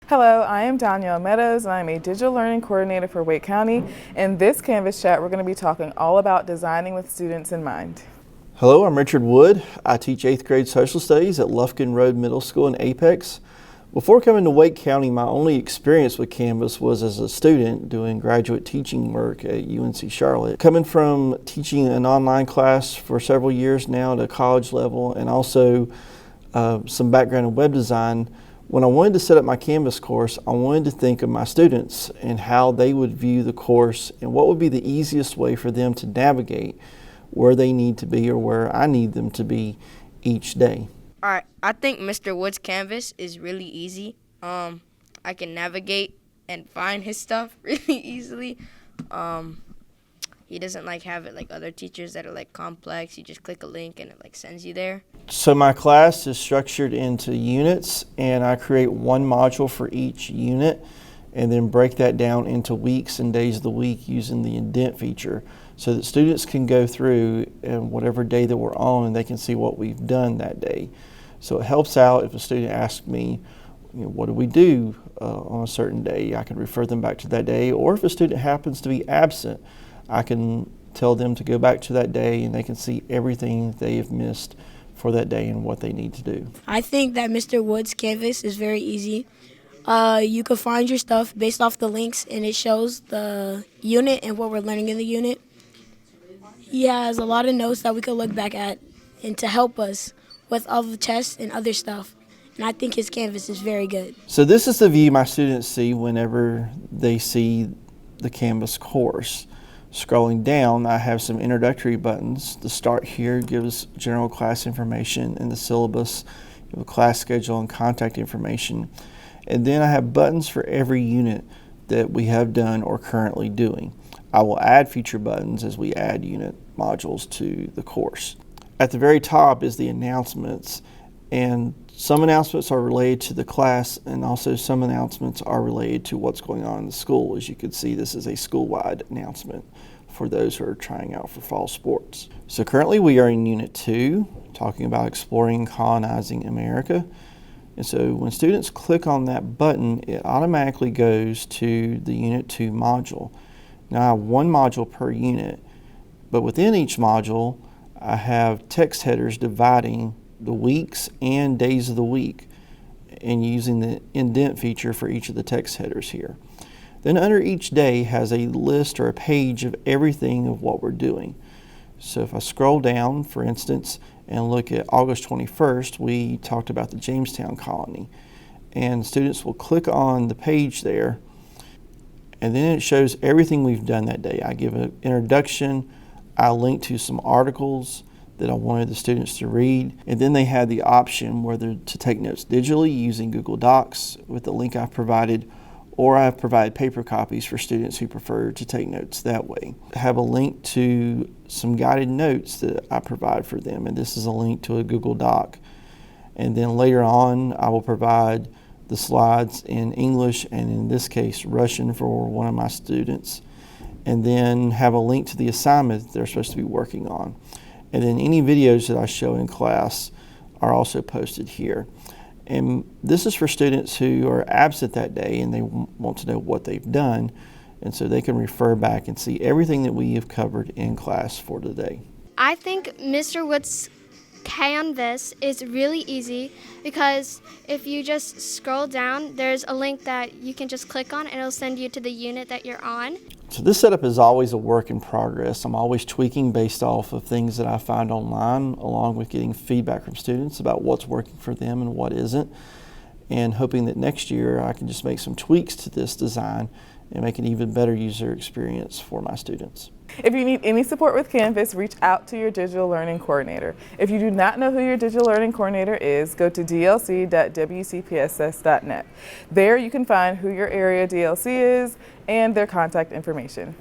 Hello, I am Danielle Meadows and I'm a Digital Learning Coordinator for Wake County. In this Canvas chat, we're going to be talking all about designing with students in mind. Hello, I'm Richard Wood. I teach 8th grade social studies at Lufkin Road Middle School in Apex. Before coming to Wake County, my only experience with Canvas was as a student doing graduate teaching work at UNC Charlotte. Coming from teaching an online class for several years now at a college level and also some background in web design, when I wanted to set up my Canvas course, I wanted to think of my students and how they would view the course and what would be the easiest way for them to navigate where they need to be or where I need them to be each day. All right, I think Mr. Wood's Canvas is really easy. I can navigate and find his stuff really easily. He doesn't have it like other teachers that are complex. You just click a link and it sends you there. So my class is structured into units, and I create one module for each unit and then break that down into weeks and days of the week using the indent feature so that students can go through and whatever day that we're on, they can see what we've done that day. So it helps out if a student asks me, what do we do on a certain day? I can refer them back to that day, or if a student happens to be absent, I can tell them to go back to that day and they can see everything they have missed for that day and what they need to do. I think that Mr. Wood's Canvas is very easy. You can find your stuff based off the links, and it shows the unit and what we're learning in the unit. He has a lot of notes that we could look back at and to help us with all the tests and other stuff. And I think his Canvas is very good. So this is the view my students see whenever they see the Canvas course. Scrolling down, I have some introductory buttons. The start here gives general class information and the syllabus, you have a class schedule and contact information. And then I have buttons for every unit that we have done or currently doing. I will add future buttons as we add unit modules to the course. At the very top is the announcements, and some announcements are related to the class and also some announcements are related to what's going on in the school. As you can see, this is a school-wide announcement for those who are trying out for fall sports. So currently we are in Unit 2, talking about exploring and colonizing America. And so when students click on that button, it automatically goes to the Unit 2 module. Now I have one module per unit, but within each module, I have text headers dividing the weeks and days of the week and using the indent feature for each of the text headers here. Then under each day has a list or a page of everything of what we're doing. So if I scroll down, for instance, and look at August 21st, we talked about the Jamestown colony. And students will click on the page there, and then it shows everything we've done that day. I give an introduction, I link to some articles that I wanted the students to read, and then they had the option whether to take notes digitally using Google Docs with the link I've provided, or I've provided paper copies for students who prefer to take notes that way. I have a link to some guided notes that I provide for them, and this is a link to a Google Doc. And then later on, I will provide the slides in English and in this case Russian for one of my students, and then have a link to the assignment they're supposed to be working on. And then any videos that I show in class are also posted here. And this is for students who are absent that day and they want to know what they've done, and so they can refer back and see everything that we have covered in class for today. I think Mr. Wood's Canvas is really easy because if you just scroll down, there's a link that you can just click on and it'll send you to the unit that you're on. So this setup is always a work in progress. I'm always tweaking based off of things that I find online, along with getting feedback from students about what's working for them and what isn't, and hoping that next year I can just make some tweaks to this design and make an even better user experience for my students. If you need any support with Canvas, reach out to your Digital Learning Coordinator. If you do not know who your Digital Learning Coordinator is, go to dlc.wcpss.net. There you can find who your area DLC is and their contact information.